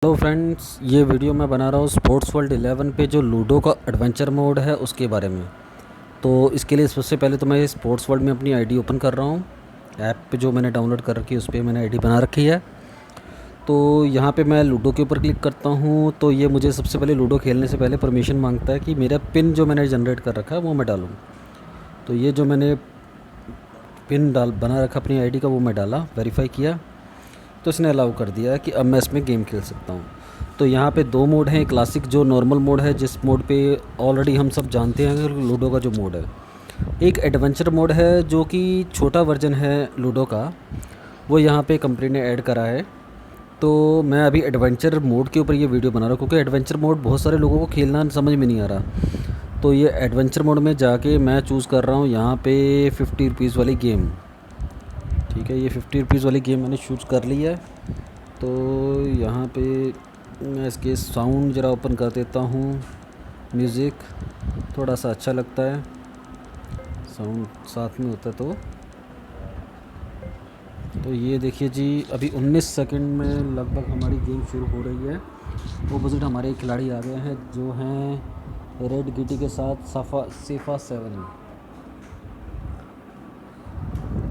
Hello friends, ये video मैं बना रहा हूँ स्पोर्ट्स वर्ल्ड 11 पे जो लूडो का एडवेंचर मोड है उसके बारे में। तो इसके लिए सबसे पहले तो मैं स्पोर्ट्स वर्ल्ड में अपनी आईडी ओपन कर रहा हूँ। ऐप पे जो मैंने डाउनलोड कर रखी है उस पर मैंने आईडी बना रखी है। तो यहाँ पे मैं लूडो के ऊपर क्लिक करता हूँ तो ये मुझे सबसे पहले लूडो खेलने से पहले परमिशन मांगता है कि मेरा पिन जो मैंने जनरेट कर रखा है वो मैं डालूँ। तो ये जो मैंने पिन बना रखा अपनी आई का वो मैं डाला, वेरीफाई किया तो इसने अलाउ कर दिया है कि अब मैं इसमें गेम खेल सकता हूँ। तो यहाँ पे दो मोड हैं, क्लासिक जो नॉर्मल मोड है जिस मोड पे ऑलरेडी हम सब जानते हैं लूडो का जो मोड है। एक एडवेंचर मोड है जो कि छोटा वर्जन है लूडो का, वो यहाँ पे कंपनी ने ऐड करा है। तो मैं अभी एडवेंचर मोड के ऊपर ये वीडियो बना रहा हूँ क्योंकि एडवेंचर मोड बहुत सारे लोगों को खेलना समझ में नहीं आ रहा। तो ये एडवेंचर मोड में जाके मैं चूज़ कर रहा हूँ यहाँ पे 50 रुपीज़ वाली गेम। ठीक है, ये 50 रुपीज़ वाली गेम मैंने चूज़ कर ली है। तो यहाँ पे मैं इसके साउंड ज़रा ओपन कर देता हूँ, म्यूज़िक थोड़ा सा अच्छा लगता है साउंड साथ में होता है। तो ये देखिए जी, अभी 19 सेकंड में लगभग हमारी गेम शुरू हो रही है। ऑपोजिट हमारे खिलाड़ी आ गए हैं जो हैं रेड गिटी के साथ सेफा 7।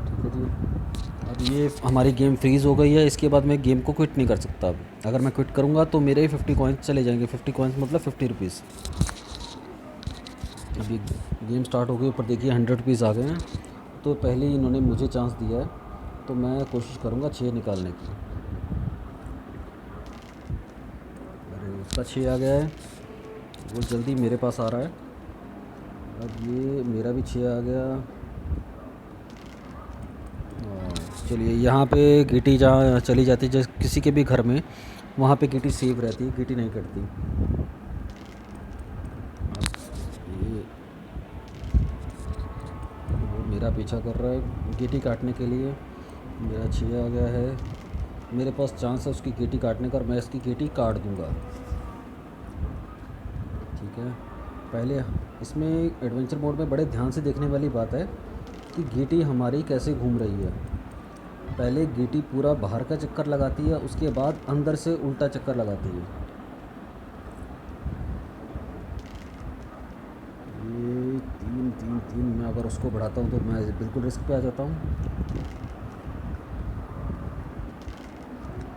ठीक है जी, अब ये हमारी गेम फ्रीज़ हो गई है। इसके बाद मैं गेम को क्विट नहीं कर सकता। अब अगर मैं क्विट करूँगा तो मेरे ही 50 कॉइन्स चले जाएंगे। 50 कॉइन्स मतलब 50 रुपीज़। अभी गेम स्टार्ट हो गई, ऊपर देखिए 100 रुपीज़ आ गए हैं। तो पहले ही इन्होंने मुझे चांस दिया है तो मैं कोशिश करूँगा 6 निकालने की। अरे उसका 6 आ गया है, वो जल्दी मेरे पास आ रहा है। अब ये मेरा भी 6 आ गया। चलिए, यहाँ पे गिटी जहाँ चली जाती है जैसे किसी के भी घर में, वहाँ पे गिटी सेफ रहती है, गिटी नहीं कटती। ये वो मेरा पीछा कर रहा है गिटी काटने के लिए। मेरा 6 आ गया है, मेरे पास चांस है उसकी गिटी काटने का और मैं इसकी गिटी काट दूँगा। ठीक है, पहले इसमें एडवेंचर मोड में बड़े ध्यान से देखने वाली बात है कि गिटी हमारी कैसे घूम रही है। पहले गिटी पूरा बाहर का चक्कर लगाती है, उसके बाद अंदर से उल्टा चक्कर लगाती है। ये 3 3 3 मैं अगर उसको बढ़ाता हूँ तो मैं बिल्कुल रिस्क पे आ जाता हूँ।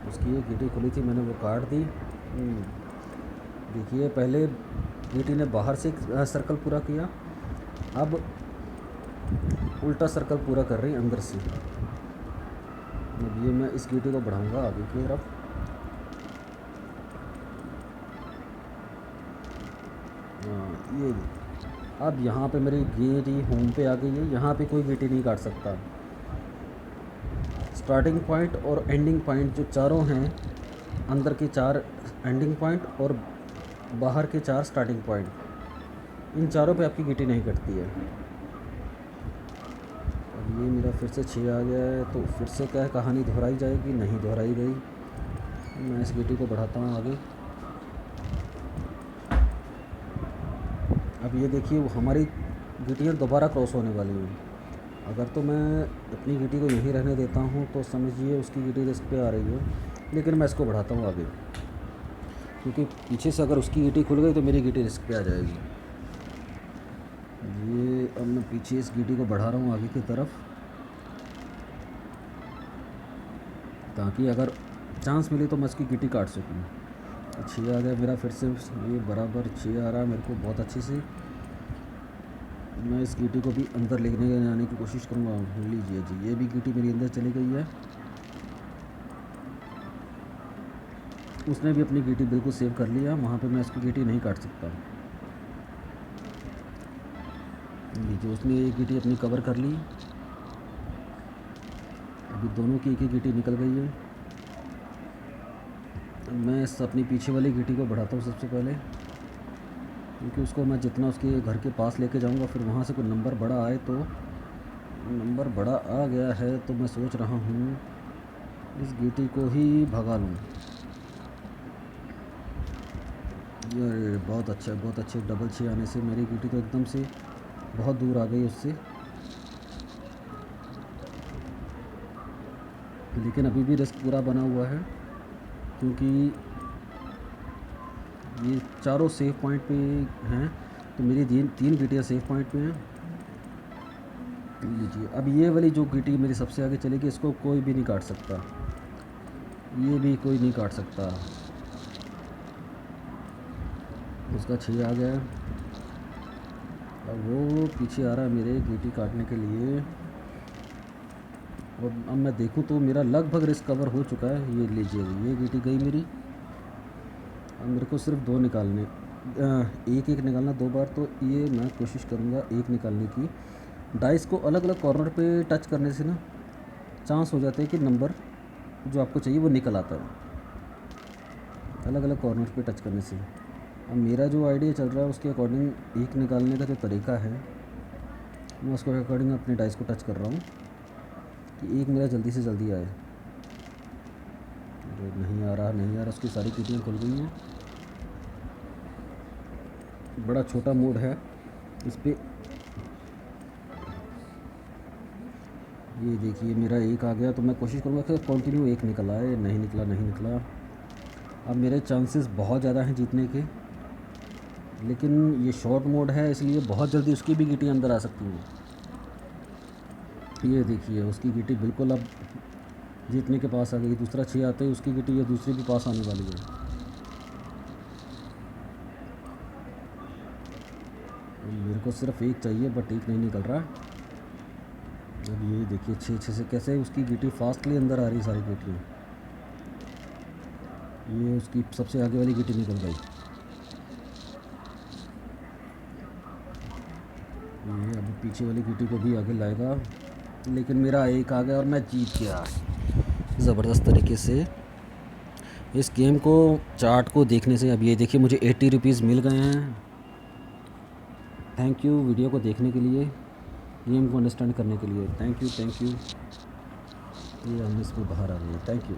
उसकी ये गिटी खुली थी, मैंने वो काट दी। देखिए, पहले गिटी ने बाहर से एक सर्कल पूरा किया, अब उल्टा सर्कल पूरा कर रही अंदर से। अब ये मैं इस गिटी को बढ़ाऊंगा आगे की तरफ। ये अब यहाँ पे मेरी गिटी होम पे आ गई है, यहाँ पे कोई गिटी नहीं काट सकता। स्टार्टिंग पॉइंट और एंडिंग पॉइंट जो चारों हैं, अंदर के 4 एंडिंग पॉइंट और बाहर के 4 स्टार्टिंग पॉइंट, इन चारों पे आपकी गिटी नहीं कटती है। अब ये मेरा फिर से 6 आ गया है, तो फिर से क्या कहानी दोहराई जाएगी? नहीं दोहराई गई। मैं इस गिटी को बढ़ाता हूँ आगे। अब ये देखिए, वो हमारी गिटियाँ दोबारा क्रॉस होने वाली हैं। अगर तो मैं अपनी गिटी को यहीं रहने देता हूँ तो समझिए उसकी गिटी रिस्क पे आ रही है, लेकिन मैं इसको बढ़ाता हूँ आगे क्योंकि पीछे से अगर उसकी गिटी खुल गई तो मेरी गिटी रिस्क पे आ जाएगी। ये अब मैं पीछे इस गिटी को बढ़ा रहा हूँ आगे की तरफ, ताकि अगर चांस मिले तो मैं इसकी गिटी काट सकूँ। 6 आ गया मेरा, फिर से ये बराबर 6 आ रहा है मेरे को बहुत अच्छे से। मैं इस गिटी को भी अंदर लेने जाने की कोशिश करूँगा। लीजिए जी, ये भी गिटी मेरी अंदर चली गई है। उसने भी अपनी गिटी बिल्कुल सेव कर लिया, वहाँ पे मैं इसकी गिटी नहीं काट सकता। लीजिए, उसने एक गिटी अपनी कवर कर ली। अभी दोनों की एक ही गिटी निकल गई है। मैं इस अपनी पीछे वाली गिटी को बढ़ाता हूँ सबसे पहले, क्योंकि उसको मैं जितना उसके घर के पास लेके जाऊँगा फिर वहाँ से कोई नंबर बड़ा आए तो। नंबर बड़ा आ गया है तो मैं सोच रहा हूँ इस गिटी को ही भगा लूँ। ये बहुत अच्छा, बहुत अच्छे डबल 6 आने से मेरी गिटी तो एकदम से बहुत दूर आ गई उससे। लेकिन अभी भी रिस्क पूरा बना हुआ है क्योंकि ये चारों सेफ पॉइंट पे हैं, तो मेरी तीन गीटियाँ सेफ पॉइंट पे हैं। लीजिए, अब ये वाली जो गीटी मेरी सबसे आगे चलेगी, इसको कोई भी नहीं काट सकता, ये भी कोई नहीं काट सकता। उसका 6 आ गया, अब वो पीछे आ रहा है मेरे गीटी काटने के लिए। और अब मैं देखूं तो मेरा लगभग रिस्क कवर हो चुका है। ये लीजिए, ये गीटी गई मेरी। अब मेरे को सिर्फ 2 निकालने, एक एक निकालना 2 बार, तो ये मैं कोशिश करूँगा एक निकालने की। डाइस को अलग अलग कॉर्नर पे टच करने से ना चांस हो जाते हैं कि नंबर जो आपको चाहिए वो निकल आता है, अलग अलग कॉर्नर पे टच करने से। अब मेरा जो आइडिया चल रहा है उसके अकॉर्डिंग एक निकालने का जो तरीका है, मैं उसके अकॉर्डिंग अपने डाइस को टच कर रहा हूँ कि एक मेरा जल्दी से जल्दी आए। नहीं आ रहा, उसकी सारी कीटियाँ खुल गई हैं। बड़ा छोटा मोड है इस पर। ये देखिए, मेरा एक आ गया, तो मैं कोशिश करूँगा कि कंटिन्यू एक निकल आए। नहीं निकला। अब मेरे चांसेस बहुत ज़्यादा हैं जीतने के, लेकिन ये शॉर्ट मोड है इसलिए बहुत जल्दी उसकी भी गीटी अंदर आ सकती है। ये देखिए, उसकी गीटी बिल्कुल अब जीतने के पास आ गई। दूसरा 6 आते ही उसकी गीटी ये दूसरी भी पास आने वाली है। मेरे को सिर्फ एक चाहिए, बट एक नहीं निकल रहा। अब ये देखिए, 6 से कैसे उसकी गीटी फास्टली अंदर आ रही है सारी गीटियाँ। ये उसकी सबसे आगे वाली गीटी निकल गई। ये अभी पीछे वाली गीटी को भी आगे लाएगा, लेकिन मेरा एक आ गया और मैं जीत गया ज़बरदस्त तरीके से। इस गेम को चार्ट को देखने से, अब ये देखिए मुझे 80 रुपीज़ मिल गए हैं। थैंक यू वीडियो को देखने के लिए, गेम को अंडरस्टैंड करने के लिए। Thank you. ये हम इसमें बाहर आ गए। Thank you.